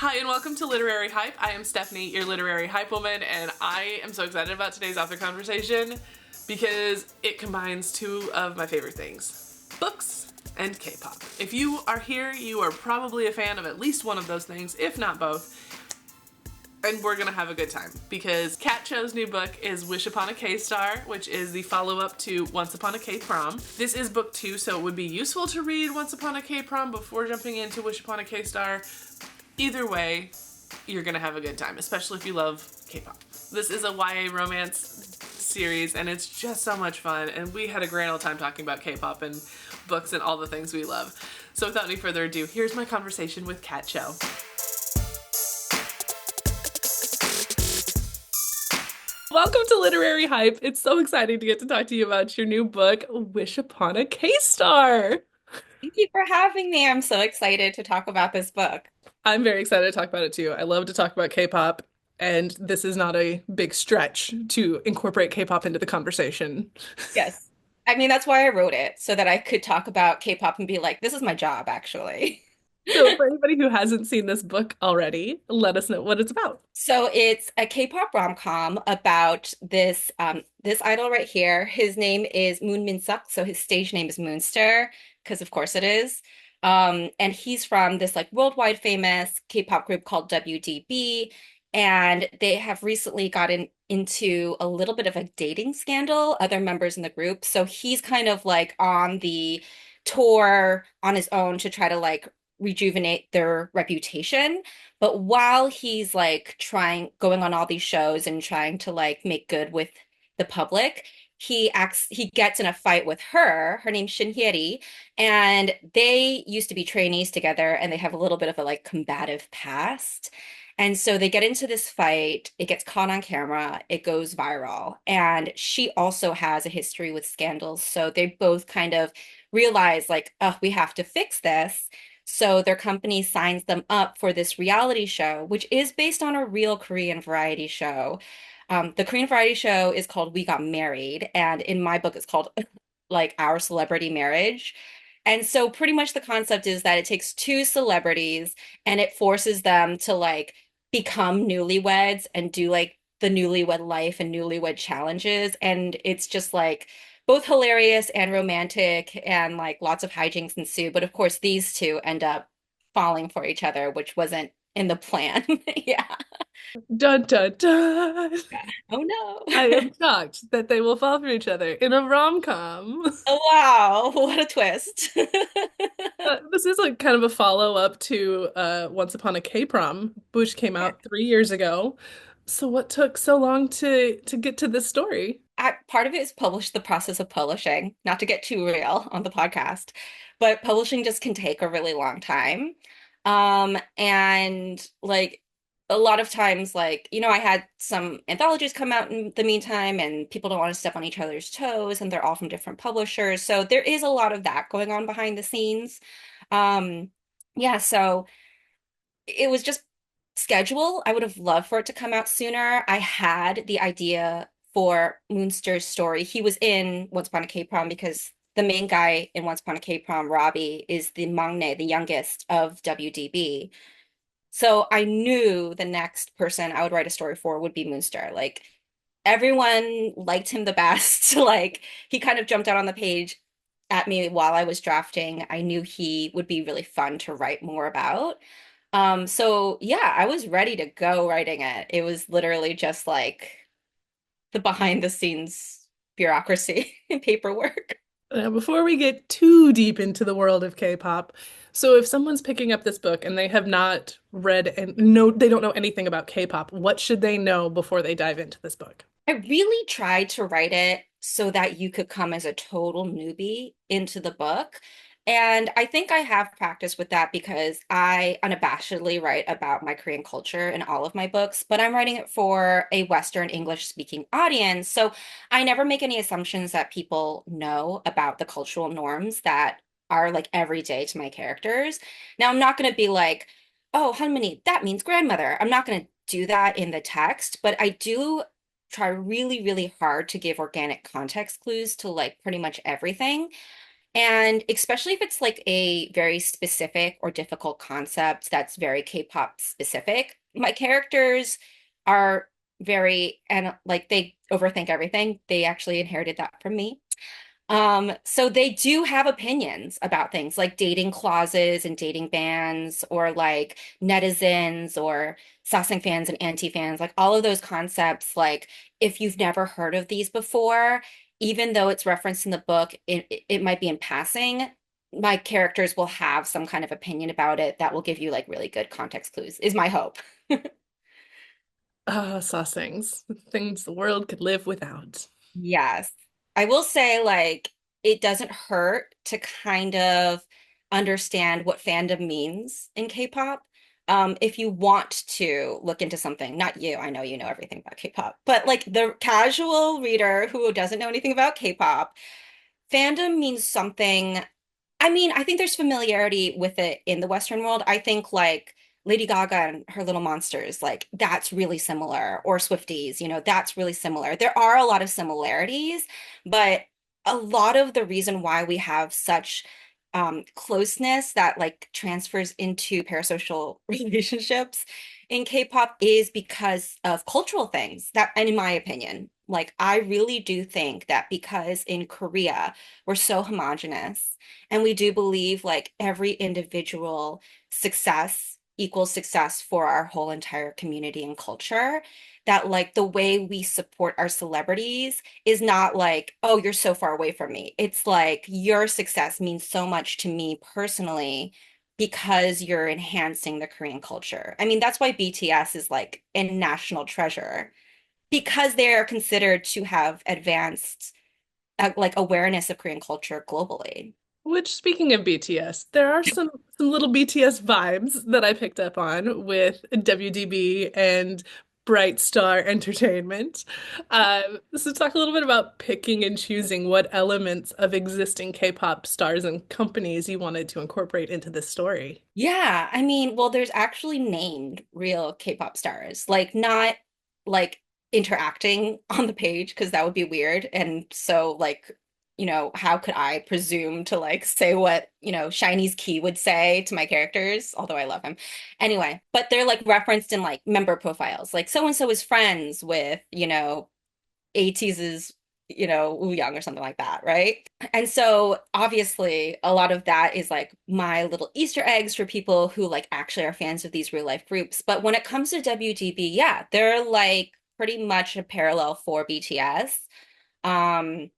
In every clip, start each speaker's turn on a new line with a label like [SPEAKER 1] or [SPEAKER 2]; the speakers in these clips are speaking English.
[SPEAKER 1] Hi and welcome to Literary Hype. I am Stephanie, your literary hype woman, and I am so excited about today's author conversation because it combines two of my favorite things, books and K-pop. If you are here, you are probably a fan of at least one of those things, if not both, and we're gonna have a good time because Kat Cho's new book is Wish Upon a K-Star, which is the follow-up to Once Upon a K-Prom. This is book 2, so it would be useful to read Once Upon a K-Prom before jumping into Wish Upon a K-Star. Either way, you're gonna have a good time, especially if you love K-pop. This is a YA romance series, and it's just so much fun, and we had a grand old time talking about K-pop and books and all the things we love. So without any further ado, here's my conversation with Kat Cho. Welcome to Literary Hype. It's so exciting to get to talk to you about your new book, Wish Upon a K-Star.
[SPEAKER 2] Thank you for having me. I'm so excited to talk about this book.
[SPEAKER 1] I'm very excited to talk about it too. I love to talk about K-pop, and this is not a big stretch to incorporate K-pop into the conversation.
[SPEAKER 2] Yes. I mean, that's why I wrote it, so that I could talk about K-pop and be like, this is my job, actually.
[SPEAKER 1] So, for anybody who hasn't seen this book already, let us know what it's about.
[SPEAKER 2] So it's a K-pop rom-com about this idol right here. His name is Moon Min-suk, so his stage name is Moonstar, because of course it is. And he's from this like worldwide famous K-pop group called WDB, and they have recently gotten into a little bit of a dating scandal, other members in the group. So he's kind of like on the tour on his own to try to like rejuvenate their reputation. But while he's like going on all these shows and trying to like make good with the public, he gets in a fight with her. Her name's Shinhyeri, and they used to be trainees together, and they have a little bit of a like combative past. And so they get into this fight. It gets caught on camera. It goes viral. And she also has a history with scandals. So they both kind of realize, like, oh, we have to fix this. So their company signs them up for this reality show, which is based on a real Korean variety show. The Korean variety show is called We Got Married, and in my book, it's called like Our Celebrity Marriage. And so pretty much the concept is that it takes two celebrities and it forces them to like become newlyweds and do like the newlywed life and newlywed challenges. And it's just like both hilarious and romantic and like lots of hijinks ensue. But of course, these two end up falling for each other, which wasn't in the plan. Yeah.
[SPEAKER 1] Dun dun dun!
[SPEAKER 2] Oh no.
[SPEAKER 1] I am shocked that they will fall for each other in a rom-com.
[SPEAKER 2] Oh wow. What a twist.
[SPEAKER 1] This is like kind of a follow-up to Once Upon a K-Prom, which came
[SPEAKER 2] Yeah.
[SPEAKER 1] out 3 years ago. So what took so long to get to this story?
[SPEAKER 2] Part of it is the process of publishing, not to get too real on the podcast, but publishing just can take a really long time. And like a lot of times, like, I had some anthologies come out in the meantime, and people don't want to step on each other's toes, and they're all from different publishers. So there is a lot of that going on behind the scenes. Um, yeah, so it was just schedule. I would have loved for it to come out sooner. I had the idea for Moonstar's story. He was in Once Upon a K-Prom because the main guy in Once Upon a K-Prom, Robbie, is the maknae, the youngest of WDB. So I knew the next person I would write a story for would be Moonstar. Like everyone liked him the best. Like he kind of jumped out on the page at me while I was drafting. I knew he would be really fun to write more about. So yeah, I was ready to go writing it. It was literally just like the behind the scenes bureaucracy and paperwork.
[SPEAKER 1] Now, before we get too deep into the world of K-pop, so if someone's picking up this book and they have not read and they don't know anything about K-pop, what should they know before they dive into this book?
[SPEAKER 2] I really tried to write it so that you could come as a total newbie into the book. And I think I have practice with that because I unabashedly write about my Korean culture in all of my books, but I'm writing it for a Western English speaking audience. So I never make any assumptions that people know about the cultural norms that are like everyday to my characters. Now, I'm not going to be like, oh, Hanmini, that means grandmother. I'm not going to do that in the text, but I do try really, really hard to give organic context clues to like pretty much everything. And especially if it's like a very specific or difficult concept that's very K-pop specific, my characters are very, and like they overthink everything. They actually inherited that from me. So they do have opinions about things like dating clauses and dating bans, or like netizens or sasaeng fans and anti-fans, like all of those concepts. Like if you've never heard of these before, even though it's referenced in the book, it might be in passing. My characters will have some kind of opinion about it that will give you like really good context clues, is my hope.
[SPEAKER 1] Ah, sasaengs, things the world could live without.
[SPEAKER 2] Yes. I will say, like, it doesn't hurt to kind of understand what fandom means in K-pop. If you want to look into something, not you, I know you know everything about K-pop, but like the casual reader who doesn't know anything about K-pop, fandom means something. I mean, I think there's familiarity with it in the Western world. I think like Lady Gaga and her Little Monsters, like that's really similar, or Swifties, that's really similar. There are a lot of similarities, but a lot of the reason why we have such closeness that like transfers into parasocial relationships in K-pop is because of cultural things that, and in my opinion, like I really do think that because in Korea, we're so homogenous and we do believe like every individual success equals success for our whole entire community and culture. That like the way we support our celebrities is not like, oh, you're so far away from me. It's like your success means so much to me personally because you're enhancing the Korean culture. I mean, that's why BTS is like a national treasure because they are considered to have advanced like awareness of Korean culture globally.
[SPEAKER 1] Which, speaking of BTS, there are some little BTS vibes that I picked up on with WDB and Bright Star Entertainment. So talk a little bit about picking and choosing what elements of existing K-pop stars and companies you wanted to incorporate into this story.
[SPEAKER 2] Yeah, I mean, well, there's actually named real K-pop stars, like not like interacting on the page because that would be weird. And so, like, how could I presume to like say what, Shiny's Key would say to my characters, although I love him. Anyway, but they're like referenced in like member profiles, like so and so is friends with, ATEEZ's, Woo Young or something like that, right? And so obviously a lot of that is like my little Easter eggs for people who like actually are fans of these real life groups. But when it comes to WDB, yeah, they're like pretty much a parallel for BTS. Um,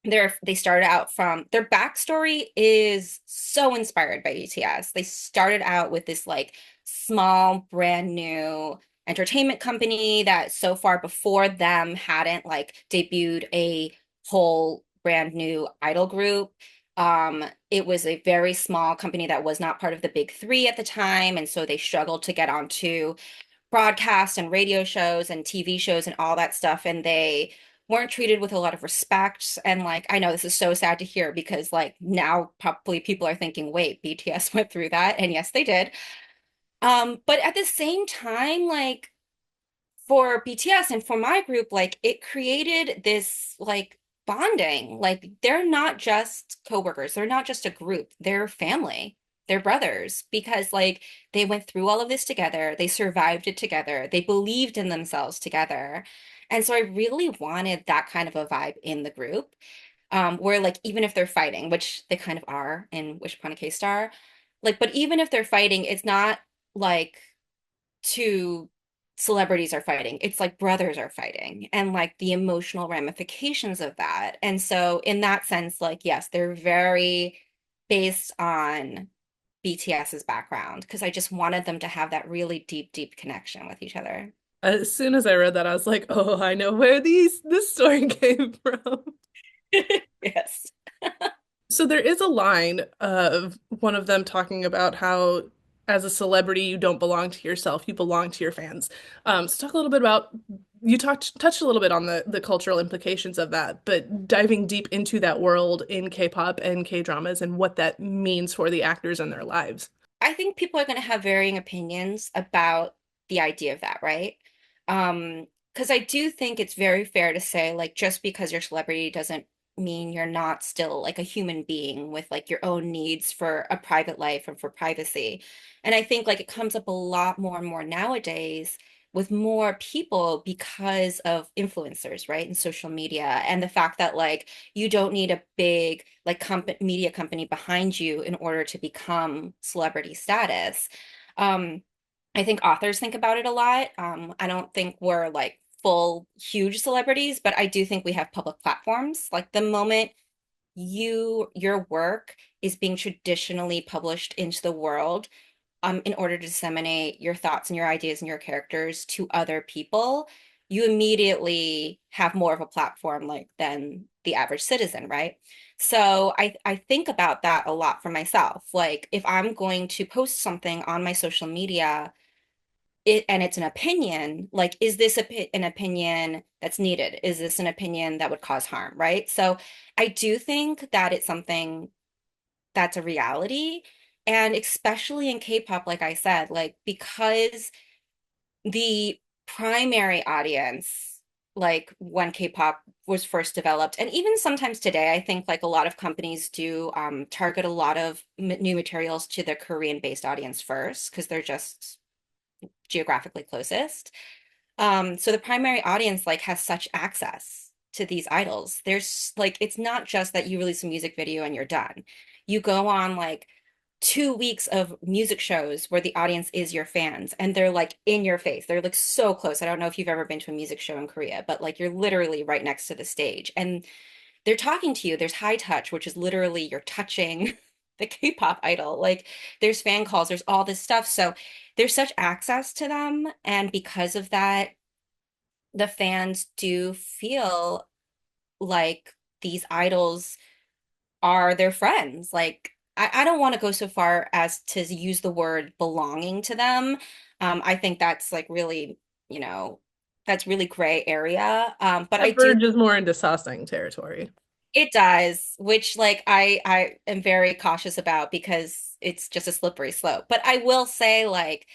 [SPEAKER 2] they started out from their backstory is so inspired by BTS. They started out with this like small, brand new entertainment company that so far before them hadn't like debuted a whole brand new idol group. It was a very small company that was not part of the big three at the time, and so they struggled to get onto broadcast and radio shows and TV shows and all that stuff. And they weren't treated with a lot of respect. And like, I know this is so sad to hear because like now probably people are thinking, wait, BTS went through that. And yes, they did. But at the same time, like for BTS and for my group, like it created this like bonding. Like they're not just coworkers, they're not just a group, they're family, they're brothers because like they went through all of this together, they survived it together, they believed in themselves together. And so I really wanted that kind of a vibe in the group, where like even if they're fighting, which they kind of are in Wish Upon a K-Star, like, but even if they're fighting, it's not like two celebrities are fighting. It's like brothers are fighting and like the emotional ramifications of that. And so in that sense, like, yes, they're very based on BTS's background because I just wanted them to have that really deep, deep connection with each other.
[SPEAKER 1] As soon as I read that, I was like, oh, I know where this story came from.
[SPEAKER 2] Yes.
[SPEAKER 1] So there is a line of one of them talking about how as a celebrity you don't belong to yourself, you belong to your fans. So talk a little bit about you touched a little bit on the cultural implications of that, but diving deep into that world in K-pop and K-dramas and what that means for the actors and their lives.
[SPEAKER 2] I think people are going to have varying opinions about the idea of that, right? Because I do think it's very fair to say, like, just because your celebrity doesn't mean you're not still like a human being with like your own needs for a private life and for privacy. And I think like it comes up a lot more and more nowadays with more people because of influencers, right? And social media and the fact that like you don't need a big like media company behind you in order to become celebrity status. Um, I think authors think about it a lot. I don't think we're like full huge celebrities, but I do think we have public platforms. Like the moment your work is being traditionally published into the world, in order to disseminate your thoughts and your ideas and your characters to other people, you immediately have more of a platform like than the average citizen, right? So I think about that a lot for myself. Like if I'm going to post something on my social media, and it's an opinion, like is this an opinion that's needed? Is this an opinion that would cause harm, right? So I do think that it's something that's a reality. And especially in K-pop, like I said, like because the primary audience, like when K-pop was first developed, and even sometimes today, I think like a lot of companies do target a lot of new materials to their Korean-based audience first, because they're just geographically closest. So the primary audience like has such access to these idols. There's like it's not just that you release a music video and you're done. You go on like 2 weeks of music shows where the audience is your fans and they're like in your face. They're like so close. I don't know if you've ever been to a music show in Korea, but like you're literally right next to the stage and they're talking to you. There's high touch, which is literally you're touching the K-pop idol. Like there's fan calls, there's all this stuff. So there's such access to them. And because of that, the fans do feel like these idols are their friends. Like I don't want to go so far as to use the word belonging to them. I think that's like really, you know, that's really gray area. But I
[SPEAKER 1] That
[SPEAKER 2] do
[SPEAKER 1] verges more into Sasang territory.
[SPEAKER 2] it does, which like I am very cautious about because it's just a slippery slope. But I will say like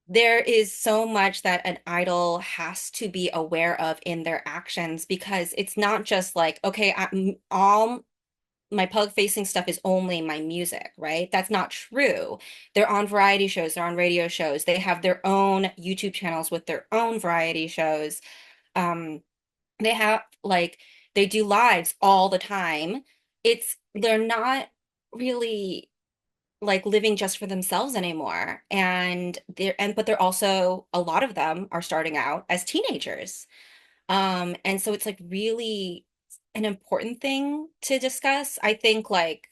[SPEAKER 2] there is so much that an idol has to be aware of in their actions because it's not just like, okay, all my public facing stuff is only my music, right? That's not true. They're on variety shows, they're on radio shows, they have their own YouTube channels with their own variety shows. Um, they have like they do lives all the time. They're not really like living just for themselves anymore. But they're also a lot of them are starting out as teenagers. And so it's like really an important thing to discuss. I think like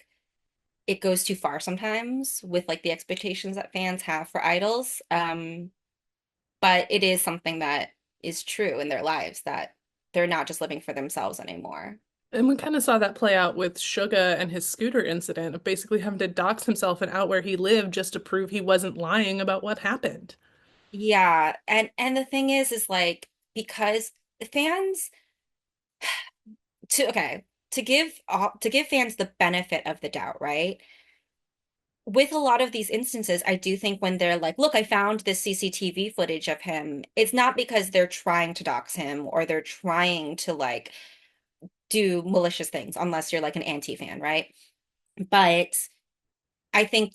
[SPEAKER 2] it goes too far sometimes with like the expectations that fans have for idols. But it is something that is true in their lives that they're not just living for themselves anymore.
[SPEAKER 1] And we kind of saw that play out with Suga and his scooter incident of basically having to dox himself and out where he lived just to prove he wasn't lying about what happened.
[SPEAKER 2] Yeah, and the thing is like because fans to okay, to give fans the benefit of the doubt, right? With a lot of these instances, I do think when they're like, look, I found this CCTV footage of him, it's not because they're trying to dox him or they're trying to like do malicious things, unless you're like an anti-fan, right? But I think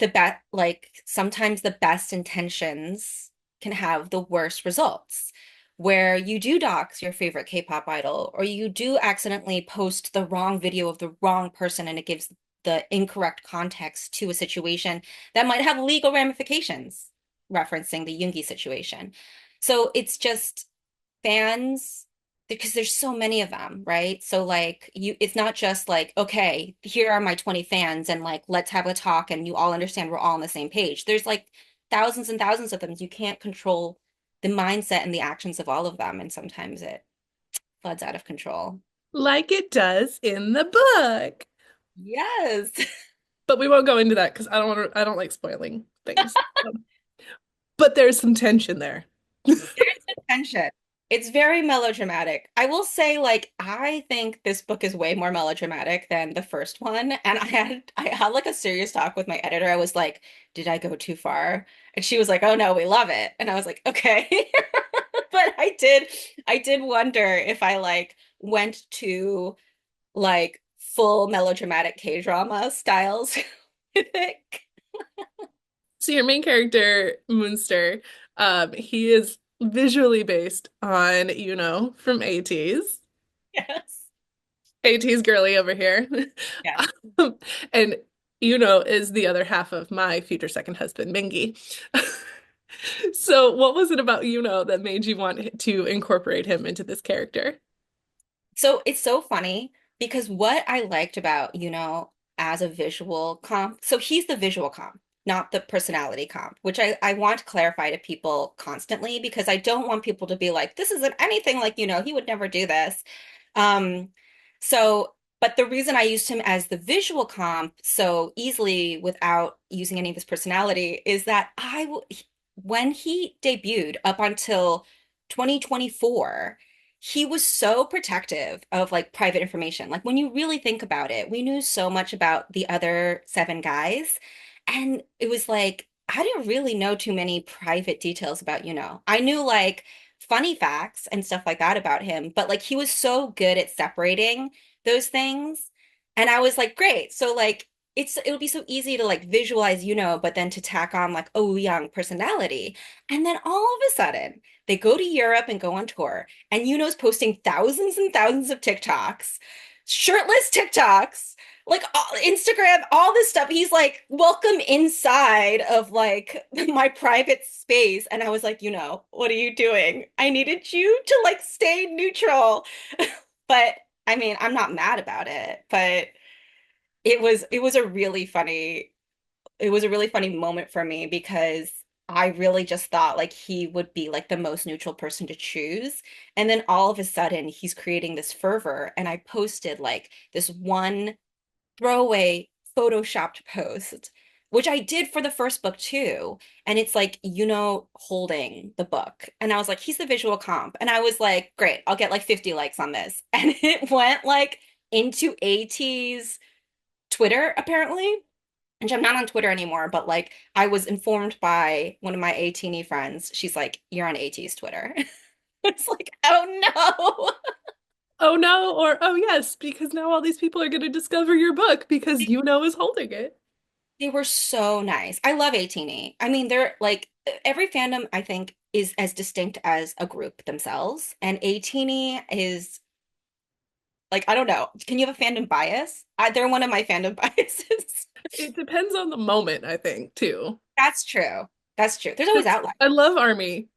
[SPEAKER 2] like sometimes the best intentions can have the worst results, where you do dox your favorite K-pop idol, or you do accidentally post the wrong video of the wrong person and it gives the incorrect context to a situation that might have legal ramifications, referencing the Yoongi situation. So it's just fans because there's so many of them, right? So like it's not just like, okay, here are my 20 fans and like let's have a talk and you all understand we're all on the same page. There's like thousands and thousands of them. You can't control the mindset and the actions of all of them. And sometimes it floods out of control.
[SPEAKER 1] Like it does in the book.
[SPEAKER 2] Yes.
[SPEAKER 1] But we won't go into that because I don't like spoiling things. But there's some tension there.
[SPEAKER 2] There's tension. It's very melodramatic. I will say, like, I think this book is way more melodramatic than the first one. And I had like a serious talk with my editor. I was like, did I go too far? And she was like, oh no, we love it. And I was like, okay. But I did wonder if I like went too like full melodramatic K-drama styles with it.
[SPEAKER 1] So your main character, Moonster, he is visually based on, from ATEEZ.
[SPEAKER 2] Yes.
[SPEAKER 1] ATEEZ girly over here.
[SPEAKER 2] Yes.
[SPEAKER 1] And is the other half of my future second husband, Mingy. So what was it about that made you want to incorporate him into this character?
[SPEAKER 2] So it's so funny because what I liked about, as a visual comp, so he's the visual comp, not the personality comp, which I want to clarify to people constantly because I don't want people to be like, this isn't anything like, he would never do this. Um, but the reason I used him as the visual comp so easily without using any of his personality is that when he debuted up until 2024, he was so protective of like private information. Like when you really think about it, we knew so much about the other seven guys, and it was like I didn't really know too many private details about, I knew like funny facts and stuff like that about him, but like he was so good at separating those things. And I was like, great. So like it'll be so easy to like visualize, but then to tack on like, oh, young personality. And then all of a sudden they go to Europe and go on tour. And Yuno's posting thousands and thousands of TikToks, shirtless TikToks, like Instagram, all this stuff. He's like, welcome inside of like my private space. And I was like, what are you doing? I needed you to like stay neutral. But I mean, I'm not mad about it, but it was a really funny moment for me because I really just thought like he would be like the most neutral person to choose. And then all of a sudden he's creating this fervor. And I posted like this one throwaway photoshopped post, which I did for the first book too. And it's like, holding the book. And I was like, he's the visual comp. And I was like, great, I'll get like 50 likes on this. And it went like into AT's Twitter, apparently. And I'm not on Twitter anymore, but like I was informed by one of my ATE friends. She's like, you're on AT's Twitter. It's like, oh
[SPEAKER 1] Oh no, or oh yes, because now all these people are going to discover your book because
[SPEAKER 2] no.
[SPEAKER 1] is holding it.
[SPEAKER 2] They were so nice. I love 18E. I mean, they're like every fandom, I think, is as distinct as a group themselves. And 18E is like, I don't know. Can you have a fandom bias? They're one of my fandom biases.
[SPEAKER 1] It depends on the moment, I think, too.
[SPEAKER 2] That's true. That's true. There's always
[SPEAKER 1] 'Cause
[SPEAKER 2] outliers.
[SPEAKER 1] I love Army,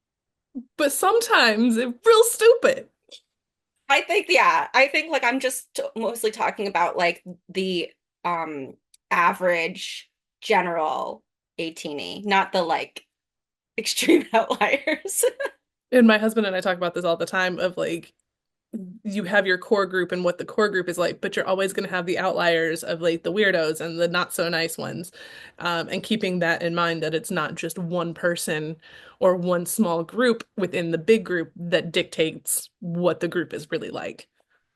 [SPEAKER 1] but sometimes it's real stupid.
[SPEAKER 2] I think, yeah, I think like I'm just mostly talking about like the average general 18E, not the like extreme outliers.
[SPEAKER 1] And my husband and I talk about this all the time of like you have your core group and what the core group is like, but you're always going to have the outliers of like the weirdos and the not so nice ones. And keeping that in mind that it's not just one person or one small group within the big group that dictates what the group is really like.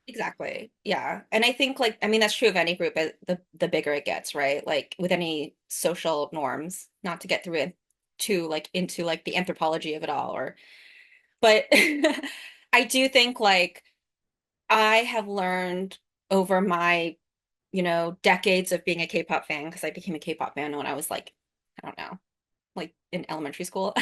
[SPEAKER 2] Exactly. Yeah. And I think like I mean that's true of any group the bigger it gets, right? Like with any social norms, not to get through it too like into like the anthropology of it all or but I do think like I have learned over my, decades of being a K-pop fan because I became a K-pop fan when I was like, I don't know, like in elementary school,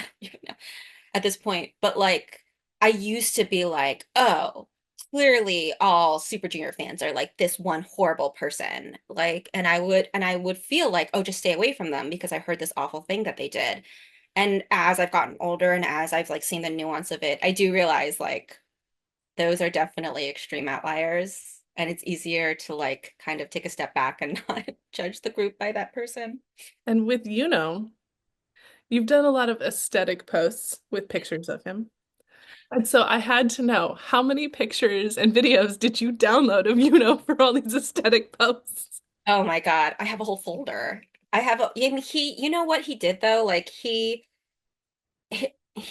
[SPEAKER 2] at this point. But like, I used to be like, oh, clearly all Super Junior fans are like this one horrible person. Like, and I would feel like, oh, just stay away from them because I heard this awful thing that they did. And as I've gotten older and as I've like seen the nuance of it, I do realize like those are definitely extreme outliers. And it's easier to like kind of take a step back and not judge the group by that person.
[SPEAKER 1] And with you've done a lot of aesthetic posts with pictures of him. And so I had to know how many pictures and videos did you download of for all these aesthetic posts?
[SPEAKER 2] Oh my God, I have a whole folder. And you know what he did though? Like he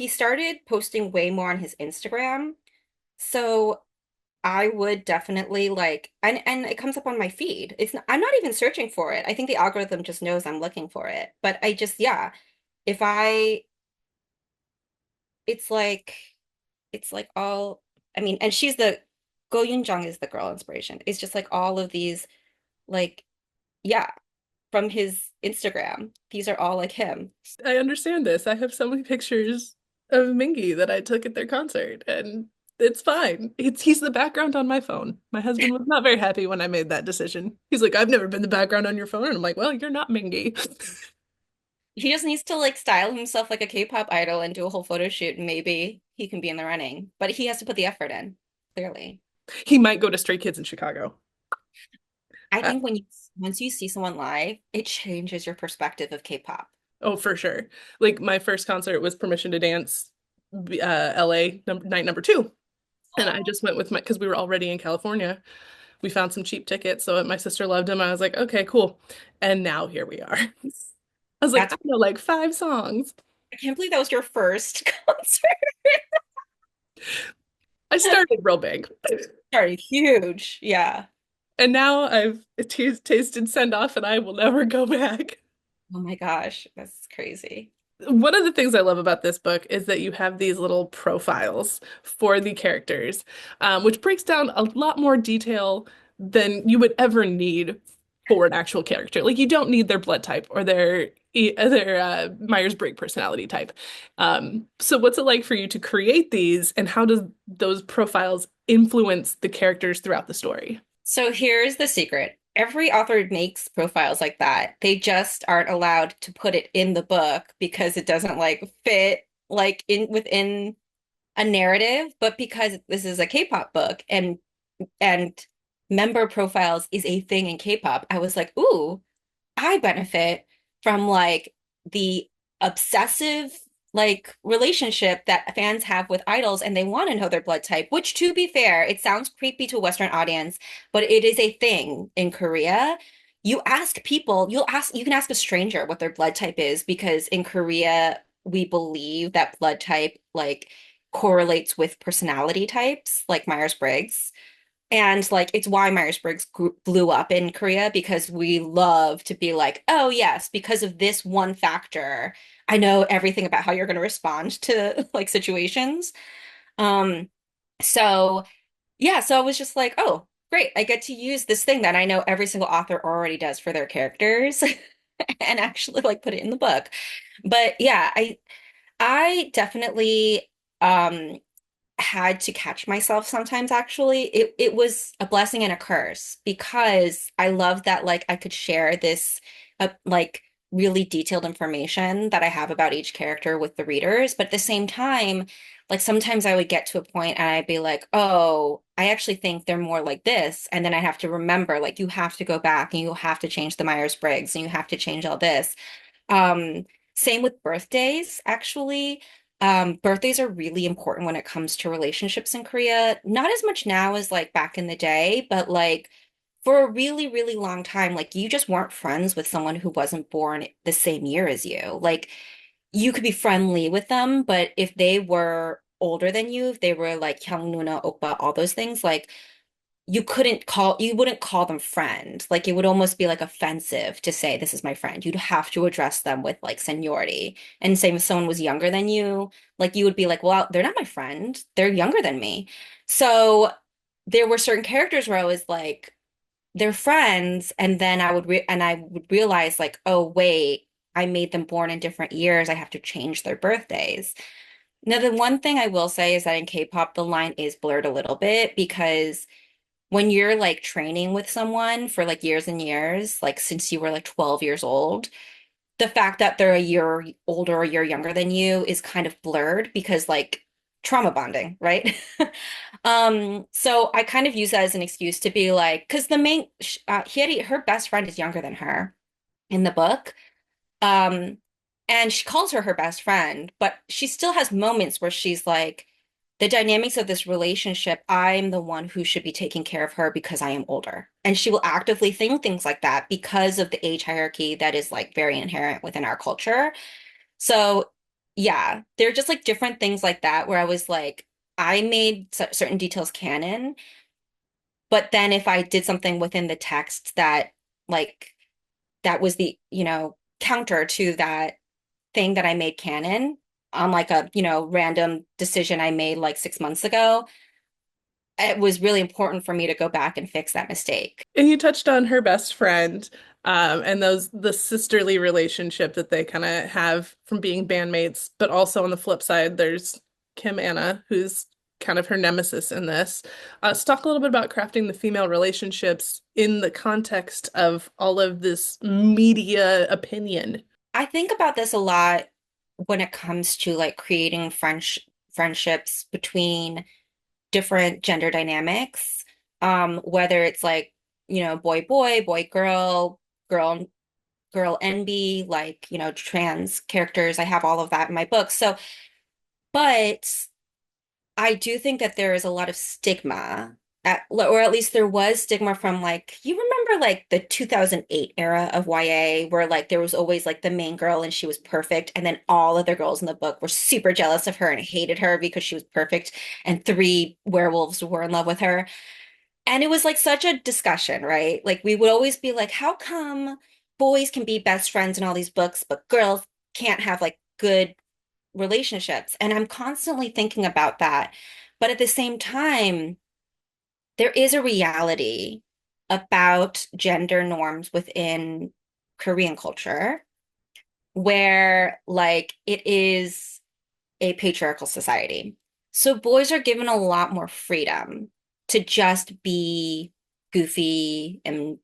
[SPEAKER 2] started posting way more on his Instagram. So I would definitely like, and it comes up on my feed. I'm not even searching for it. I think the algorithm just knows I'm looking for it. But I just, yeah, if I, it's like, it's like all, I mean, and she's the Go Yoon Jung is the girl inspiration. It's just like all of these, like, yeah, from his Instagram. These are all like him.
[SPEAKER 1] I understand this. I have so many pictures of Mingy that I took at their concert, and it's fine. He's the background on my phone. My husband was not very happy when I made that decision. He's like, I've never been the background on your phone. And I'm like, well, you're not Mingy.
[SPEAKER 2] He just needs to like style himself like a K-pop idol and do a whole photo shoot, and maybe he can be in the running. But he has to put the effort in, clearly.
[SPEAKER 1] He might go to Stray Kids in Chicago.
[SPEAKER 2] I
[SPEAKER 1] Uh,
[SPEAKER 2] think once you see someone live, it changes your perspective of K-pop.
[SPEAKER 1] oh, for sure. Like my first concert was Permission to Dance, LA night number two. And I
[SPEAKER 2] Oh,
[SPEAKER 1] just went with my, because we were already in California. We found some cheap tickets. So my sister loved him. I was like, okay, cool. And now here we are. I was like, I
[SPEAKER 2] that's
[SPEAKER 1] know like five songs.
[SPEAKER 2] I can't believe that was your first concert.
[SPEAKER 1] I started real big.
[SPEAKER 2] Sorry, huge. Yeah.
[SPEAKER 1] And now I've tasted send off and I will never go back.
[SPEAKER 2] Oh my gosh, that's crazy.
[SPEAKER 1] One of the things I love about this book is that you have these little profiles for the characters, which breaks down a lot more detail than you would ever need for an actual character. Like you don't need their blood type or their Myers-Briggs personality type. So what's it like for you to create these, and how does those profiles influence the characters throughout the story?
[SPEAKER 2] So here's the secret. Every author makes profiles like that. They just aren't allowed to put it in the book because it doesn't like fit like in within a narrative, but because this is a K-pop book and member profiles is a thing in K-pop, I was like, ooh, I benefit from like the obsessive like relationship that fans have with idols and they want to know their blood type, which to be fair, it sounds creepy to a Western audience, but it is a thing in Korea. You ask people, you can ask a stranger what their blood type is because in Korea, we believe that blood type like correlates with personality types, like Myers-Briggs. And like it's why Myers-Briggs blew up in Korea because we love to be like, oh yes, because of this one factor, I know everything about how you're going to respond to like situations. Um, so yeah, so I was just like, oh, great, I get to use this thing that I know every single author already does for their characters and actually like put it in the book. But yeah, I definitely had to catch myself sometimes actually. It was a blessing and a curse because I love that like I could share this like really detailed information that I have about each character with the readers, but at the same time, like sometimes I would get to a point and I'd be like, "Oh, I actually think they're more like this." And then I have to remember like you have to go back and you have to change the Myers-Briggs and you have to change all this. Um, Same with birthdays, actually. Birthdays are really important when it comes to relationships in Korea. Not as much now as like back in the day, but like for a really, really long time, like you just weren't friends with someone who wasn't born the same year as you. Like you could be friendly with them, but if they were older than you, if they were like 형, 누나, 오빠, all those things, like you wouldn't call them friend. Like it would almost be like offensive to say this is my friend. You'd have to address them with like seniority. And same if someone was younger than you, like you would be like, well, they're not my friend. They're younger than me. So there were certain characters where I was like, they're friends, and then I would realize like, oh wait, I made them born in different years. I have to change their birthdays. Now, the one thing I will say is that in K-pop, the line is blurred a little bit because when you're like training with someone for like years and years, like since you were like 12 years old, the fact that they're a year older or a year younger than you is kind of blurred because like trauma bonding, right? So I kind of use that as an excuse to be like, because the main Hyeri, her best friend is younger than her in the book. Um, and she calls her best friend, but she still has moments where she's like, the dynamics of this relationship, I'm the one who should be taking care of her because I am older. And she will actively think things like that because of the age hierarchy that is like very inherent within our culture. So, yeah, they're just like different things like that where I was like, I made certain details canon, but then if I did something within the text that like that was the, counter to that thing that I made canon on like a, random decision I made like 6 months ago, it was really important for me to go back and fix that mistake.
[SPEAKER 1] And you touched on her best friend, and the sisterly relationship that they kind of have from being bandmates, but also on the flip side, there's Kim Anna, who's kind of her nemesis in this. Let's talk a little bit about crafting the female relationships in the context of all of this media opinion.
[SPEAKER 2] I think about this a lot when it comes to like creating friendships between different gender dynamics, whether it's like, boy boy, boy girl, girl girl NB, like, trans characters. I have all of that in my book. So, but I do think that there is a lot of stigma or at least there was stigma from like, you remember like the 2008 era of YA where like there was always like the main girl and she was perfect. And then all other girls in the book were super jealous of her and hated her because she was perfect. And three werewolves were in love with her. And it was like such a discussion, right? Like we would always be like, how come boys can be best friends in all these books, but girls can't have like good relationships? And I'm constantly thinking about that. But at the same time, there is a reality about gender norms within Korean culture where like it is a patriarchal society. So boys are given a lot more freedom to just be goofy and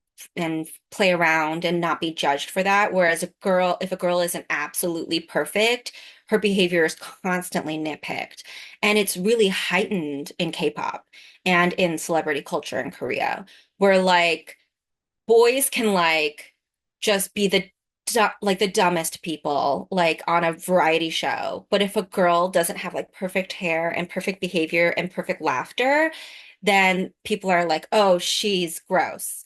[SPEAKER 2] play around and not be judged for that. Whereas if a girl isn't absolutely perfect, her behavior is constantly nitpicked. And it's really heightened in K-pop and in celebrity culture in Korea, where like boys can like just be like the dumbest people like on a variety show. But if a girl doesn't have like perfect hair and perfect behavior and perfect laughter, then people are like, "Oh, she's gross."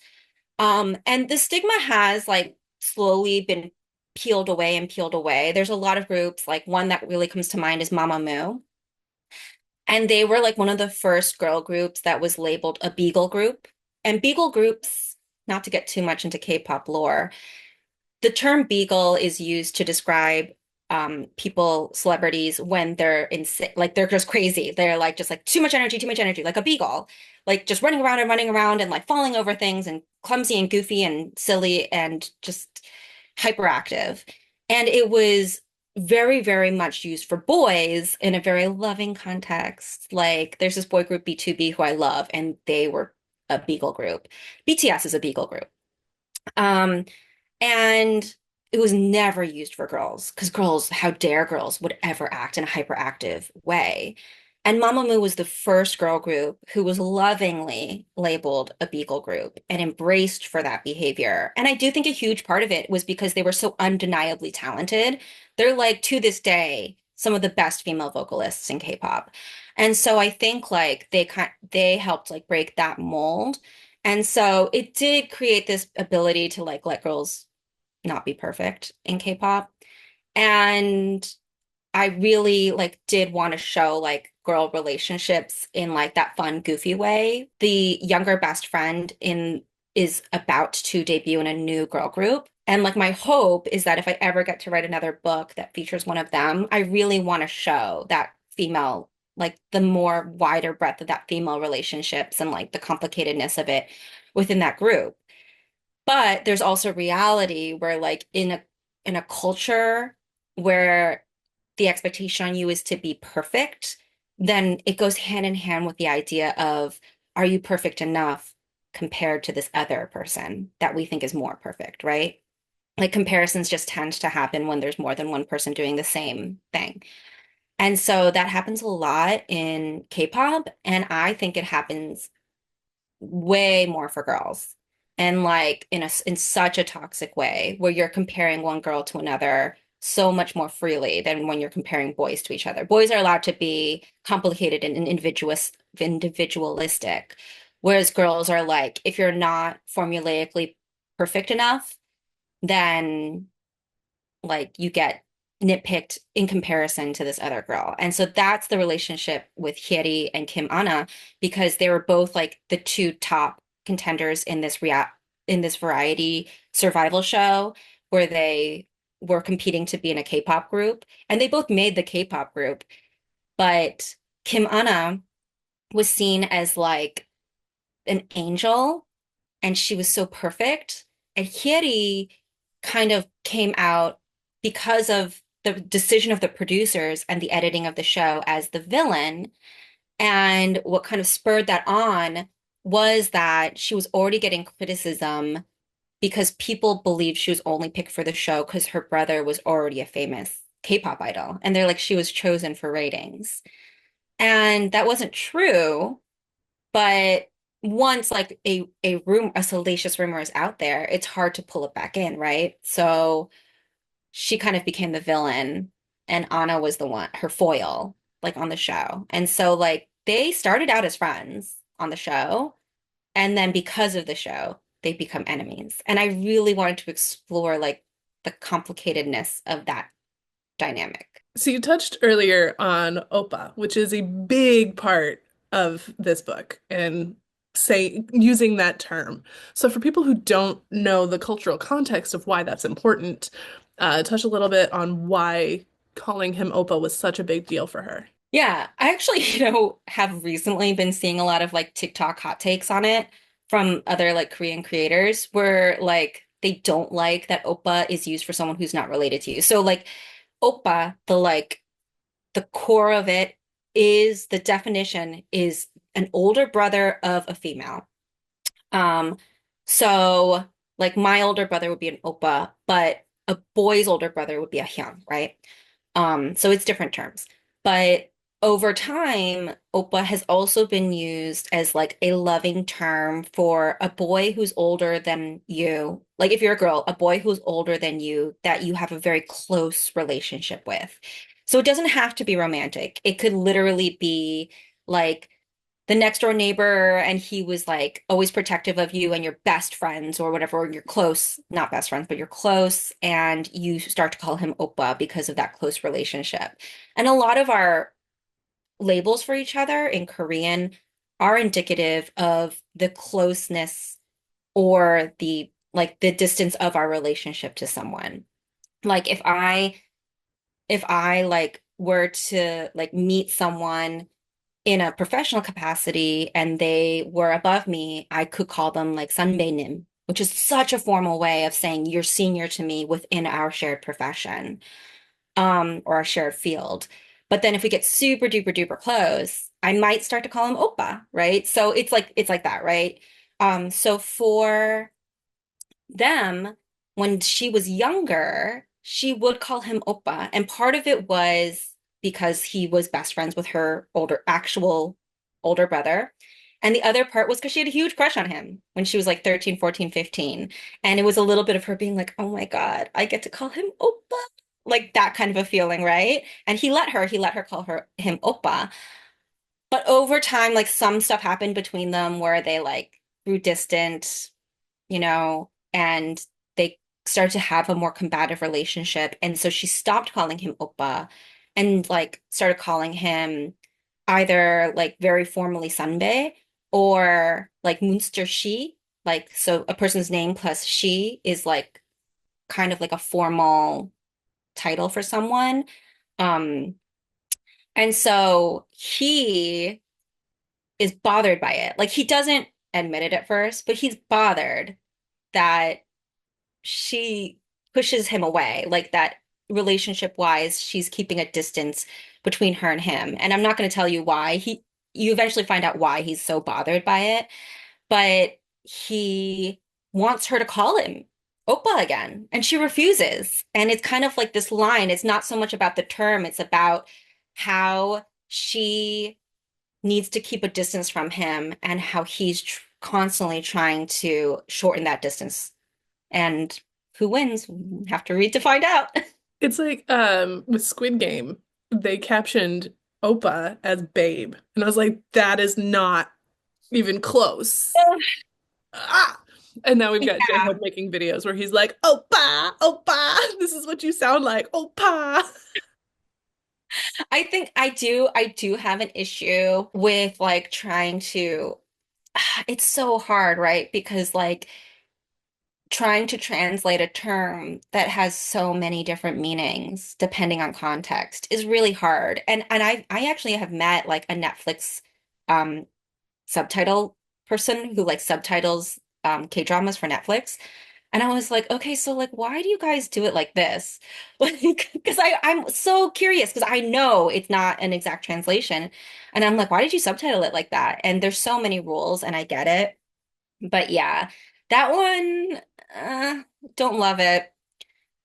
[SPEAKER 2] And the stigma has like slowly been peeled away and peeled away. There's a lot of groups, like one that really comes to mind is Mamamoo. And they were like one of the first girl groups that was labeled a Beagle group. And Beagle groups, not to get too much into K-pop lore, the term beagle is used to describe people, celebrities, when they're like they're just crazy. They're like just like too much energy, like a beagle, like just running around and like falling over things and clumsy and goofy and silly and just hyperactive. And it was very, very much used for boys in a very loving context. Like there's this boy group B2B who I love, and they were a beagle group. BTS is a beagle group. Um, and it was never used for girls because girls, how dare girls would ever act in a hyperactive way. And Mamamoo was the first girl group who was lovingly labeled a Beagle group and embraced for that behavior. And I do think a huge part of it was because they were so undeniably talented. They're like, to this day, some of the best female vocalists in K-pop. And so I think like they helped like break that mold. And so it did create this ability to like let girls not be perfect in K-pop. And I really like did want to show like girl relationships in like that fun, goofy way. The younger best friend in is about to debut in a new girl group. And like my hope is that if I ever get to write another book that features one of them, I really want to show that female, like the more wider breadth of that female relationships and like the complicatedness of it within that group. But there's also reality where like in a culture where the expectation on you is to be perfect, then it goes hand in hand with the idea of are you perfect enough compared to this other person that we think is more perfect, right? Like comparisons just tend to happen when there's more than one person doing the same thing. And so that happens a lot in K-pop, and I think it happens way more for girls and like in such a toxic way where you're comparing one girl to another so much more freely than when you're comparing boys to each other. Boys are allowed to be complicated and individualistic, whereas girls are like, if you're not formulaically perfect enough, then like you get nitpicked in comparison to this other girl. And so that's the relationship with Hyeri and Kim Anna because they were both like the two top contenders in this variety survival show where they were competing to be in a K-pop group and they both made the K-pop group. But Kim Anna was seen as like an angel and she was so perfect. And Hyeri kind of came out because of the decision of the producers and the editing of the show as the villain. And what kind of spurred that on was that she was already getting criticism because people believed she was only picked for the show because her brother was already a famous K-pop idol. And they're like, she was chosen for ratings. And that wasn't true. But once like a salacious rumor is out there, it's hard to pull it back in, right? So she kind of became the villain and Anna was the one, her foil, like on the show. And so like they started out as friends on the show, and then because of the show, they become enemies. And I really wanted to explore like the complicatedness of that dynamic.
[SPEAKER 1] So you touched earlier on Opa, which is a big part of this book and say using that term. So for people who don't know the cultural context of why that's important, touch a little bit on why calling him Opa was such a big deal for her.
[SPEAKER 2] Yeah, I actually, have recently been seeing a lot of like TikTok hot takes on it from other like Korean creators where like they don't like that oppa is used for someone who's not related to you. So like oppa, the core of it is the definition is an older brother of a female. Um, so like my older brother would be an oppa, but a boy's older brother would be a hyung, right? So it's different terms. But over time, oppa has also been used as like a loving term for a boy who's older than you. Like if you're a girl, a boy who's older than you that you have a very close relationship with. So it doesn't have to be romantic. It could literally be like the next door neighbor and he was like always protective of you and your best friends or whatever, or you're close, not best friends, but you're close and you start to call him oppa because of that close relationship. And a lot of our labels for each other in Korean are indicative of the closeness or the distance of our relationship to someone. Like if I like were to like meet someone in a professional capacity and they were above me, I could call them like 선배님, which is such a formal way of saying you're senior to me within our shared profession, or our shared field. But then if we get super duper duper close, I might start to call him oppa, right? So it's like that, right? So for them, when she was younger, she would call him Oppa. And part of it was because he was best friends with her actual older brother. And the other part was because she had a huge crush on him when she was like 13, 14, 15. And it was a little bit of her being like, oh my God, I get to call him Oppa. Like that kind of a feeling, right? And he let her call him Oppa. But over time, like some stuff happened between them where they like grew distant, and they started to have a more combative relationship. And so she stopped calling him oppa and like started calling him either like very formally sanbe or like Munster she. Like, so a person's name plus she is like kind of like a formal title for someone. Um, and so he is bothered by it. Like, he doesn't admit it at first, but he's bothered that she pushes him away, like that relationship wise, she's keeping a distance between her and him. And I'm not going to tell you why. You eventually find out why he's so bothered by it, but he wants her to call him Oppa again, and she refuses. And it's kind of like this line. It's not so much about the term, it's about how she needs to keep a distance from him and how he's tr constantly trying to shorten that distance. And who wins? We have to read to find out.
[SPEAKER 1] It's like with Squid Game, they captioned Opa as babe. And I was like, that is not even close. Ah! And now we've got
[SPEAKER 2] Yeah,
[SPEAKER 1] J-Hope making videos where he's like, Opa, Opa, this is what you sound like, Opa.
[SPEAKER 2] I think I do have an issue with like trying to it's so hard, right? Because like trying to translate a term that has so many different meanings depending on context is really hard. And I actually have met like a Netflix subtitle person who like subtitles K-dramas for Netflix. And I was like, okay, so like why do you guys do it like this? Like, because I'm so curious because I know it's not an exact translation. And I'm like, why did you subtitle it like that? And there's so many rules and I get it. But yeah, that one, don't love it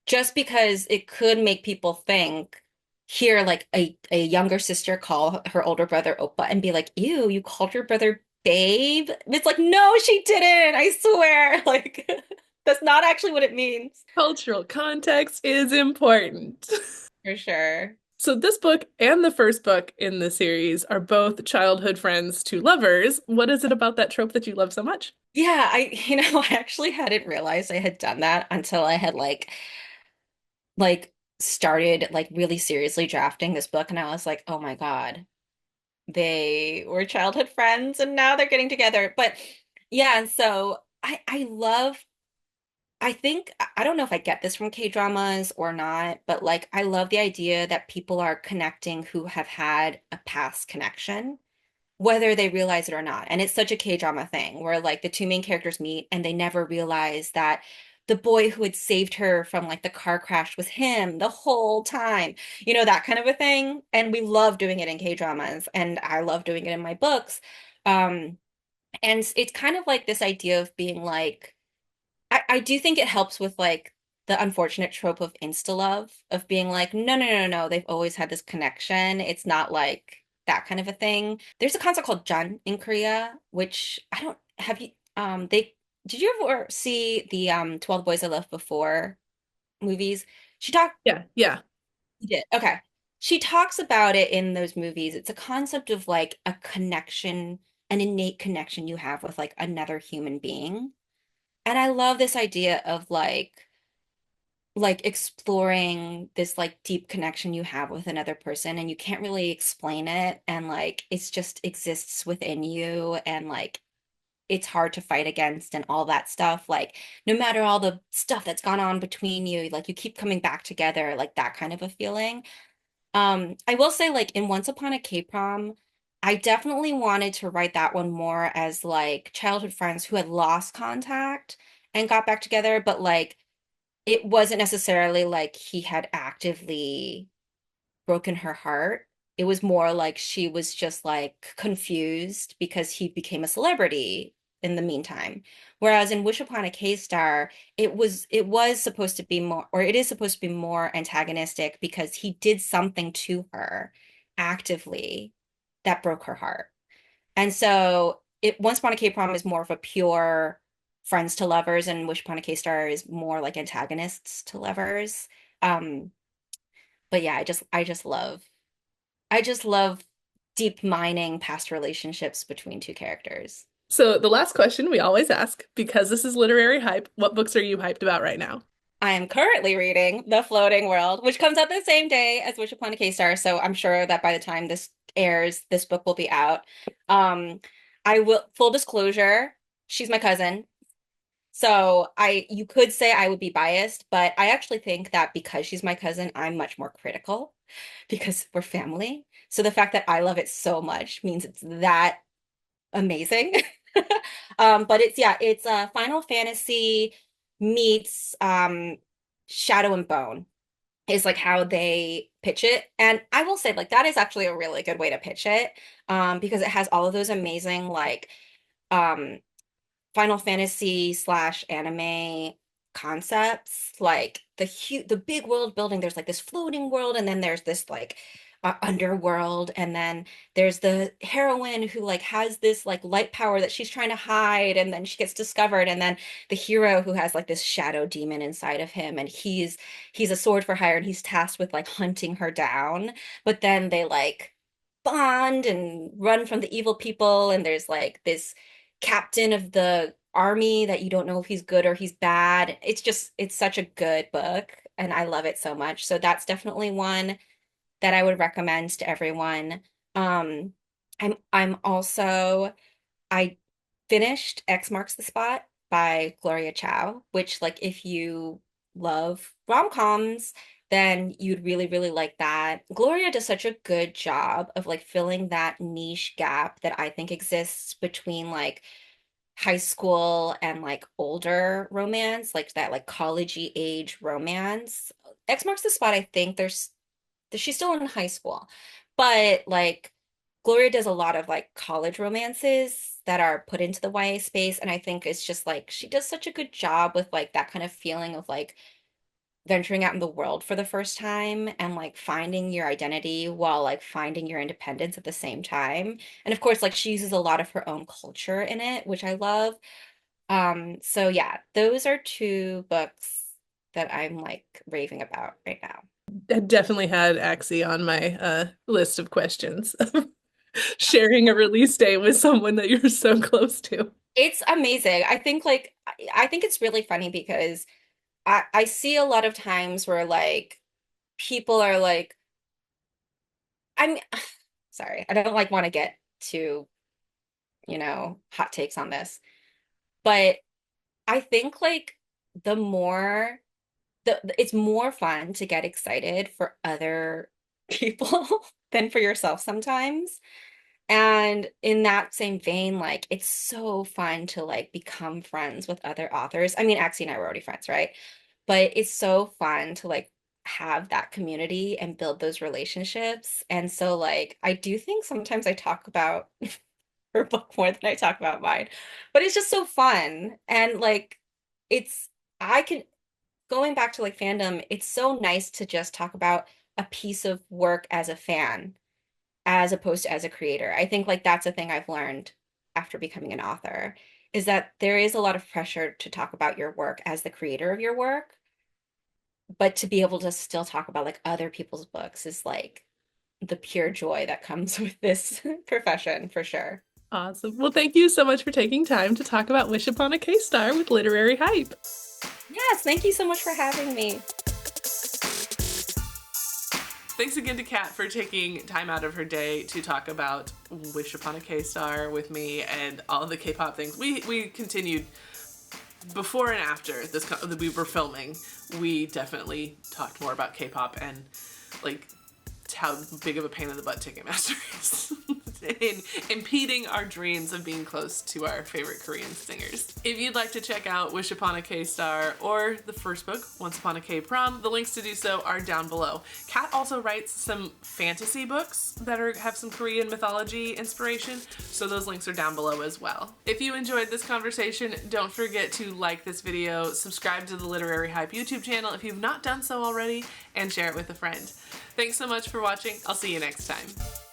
[SPEAKER 2] just because it could make people think, hear like a younger sister call her older brother Oppa and be like, ew, you called your brother babe? It's like, no, she didn't, I swear. Like, that's not actually what it means.
[SPEAKER 1] Cultural context is important.
[SPEAKER 2] For sure.
[SPEAKER 1] So this book and the first book in the series are both childhood friends to lovers. What is it about that trope that you love so much?
[SPEAKER 2] Yeah, I actually hadn't realized I had done that until I had like started like really seriously drafting this book and I was like, oh my God. They were childhood friends and now they're getting together. But yeah, and so I love I think I don't know if I get this from K-dramas or not, but like I love the idea that people are connecting who have had a past connection, whether they realize it or not. And it's such a K-drama thing where like the two main characters meet and they never realize that the boy who had saved her from like the car crash was him the whole time. That kind of a thing. And we love doing it in K-dramas and I love doing it in my books. Um, and it's kind of like this idea of being like I do think it helps with like the unfortunate trope of insta love of being like, no, no, no, no, no, they've always had this connection. It's not like that kind of a thing. There's a concept called Jun in Korea, which I don't have you they did you ever see the 12 Boys I Left Before movies? She talked
[SPEAKER 1] Yeah, yeah.
[SPEAKER 2] You did. Okay. She talks about it in those movies. It's a concept of like a connection, an innate connection you have with like another human being. And I love this idea of like exploring this like deep connection you have with another person and you can't really explain it and like it's just exists within you and like it's hard to fight against and all that stuff. Like no matter all the stuff that's gone on between you, like you keep coming back together, like that kind of a feeling. I will say like in Once Upon a K-prom, I definitely wanted to write that one more as like childhood friends who had lost contact and got back together, but like it wasn't necessarily like he had actively broken her heart. It was more like she was just like confused because he became a celebrity in the meantime. Whereas in Wish Upon a K-Star, it was supposed to be more, or it is supposed to be more antagonistic because he did something to her actively that broke her heart. And so it Once Upon a K-Prom is more of a pure friends to lovers, and Wish Upon a K-Star is more like antagonists to lovers. Um, but yeah, I just love deep mining past relationships between two characters.
[SPEAKER 1] So the last question we always ask, because this is literary hype, what books are you hyped about right now?
[SPEAKER 2] I am currently reading The Floating World, which comes out the same day as Wish Upon a K-Star, so I'm sure that by the time this airs, this book will be out. Um, I will, full disclosure, she's my cousin. So you could say I would be biased, but I actually think that because she's my cousin, I'm much more critical because we're family. So the fact that I love it so much means it's that amazing. But it's Final Fantasy meets Shadow and Bone is like how they pitch it. And I will say like that is actually a really good way to pitch it because it has all of those amazing like um Final Fantasy slash anime concepts, like the big world building. There's like this floating world, and then there's this like underworld, and then there's the heroine who like has this like light power that she's trying to hide, and then she gets discovered, and then the hero who has like this shadow demon inside of him, and he's a sword for hire, and he's tasked with like hunting her down. But then they like bond and run from the evil people, and there's like this captain of the army that you don't know if he's good or he's bad. It's such a good book and I love it so much. So that's definitely one that I would recommend to everyone. Um, I'm also I finished X Marks the Spot by Gloria Chow, which like if you love rom-coms then you'd really, really like that. Gloria does such a good job of like filling that niche gap that I think exists between like high school and like older romance, like that like collegey age romance. X marks the spot, I think she's still in high school, but like Gloria does a lot of like college romances that are put into the YA space, and I think it's just like she does such a good job with like that kind of feeling of like venturing out in the world for the first time and like finding your identity while like finding your independence at the same time. And of course, like she uses a lot of her own culture in it, which I love. So yeah, those are two books that I'm like raving about right now.
[SPEAKER 1] I definitely had Axie on my list of questions. Sharing a release date with someone that you're so close to.
[SPEAKER 2] It's amazing. I think it's really funny because I see a lot of times where like people are like, I'm sorry, I don't like want to get too, hot takes on this, but I think like the more it's more fun to get excited for other people than for yourself sometimes. And in that same vein, like it's so fun to like become friends with other authors. I mean, Axie and I were already friends, right? But it's so fun to like have that community and build those relationships. And so like I do think sometimes I talk about her book more than I talk about mine. But it's just so fun. And like it's I can going back to like fandom, it's so nice to just talk about a piece of work as a fan as opposed to as a creator. I think like that's a thing I've learned after becoming an author is that there is a lot of pressure to talk about your work as the creator of your work, but to be able to still talk about like other people's books is like the pure joy that comes with this profession for sure.
[SPEAKER 1] Awesome. Well, thank you so much for taking time to talk about Wish Upon a K-Star with Literary Hype.
[SPEAKER 2] Yes, thank you so much for having me.
[SPEAKER 1] Thanks again to Kat for taking time out of her day to talk about Wish Upon a K-Star with me and all the K-pop things. We continued before and after this we were filming. We definitely talked more about K-pop and like how big of a pain in the butt Ticketmaster is in impeding our dreams of being close to our favorite Korean singers. If you'd like to check out Wish Upon a K-Star or the first book, Once Upon a K-Prom, the links to do so are down below. Kat also writes some fantasy books that have some Korean mythology inspiration, so those links are down below as well. If you enjoyed this conversation, don't forget to like this video, subscribe to the Literary Hype YouTube channel if you've not done so already, and share it with a friend. Thanks so much for watching. I'll see you next time.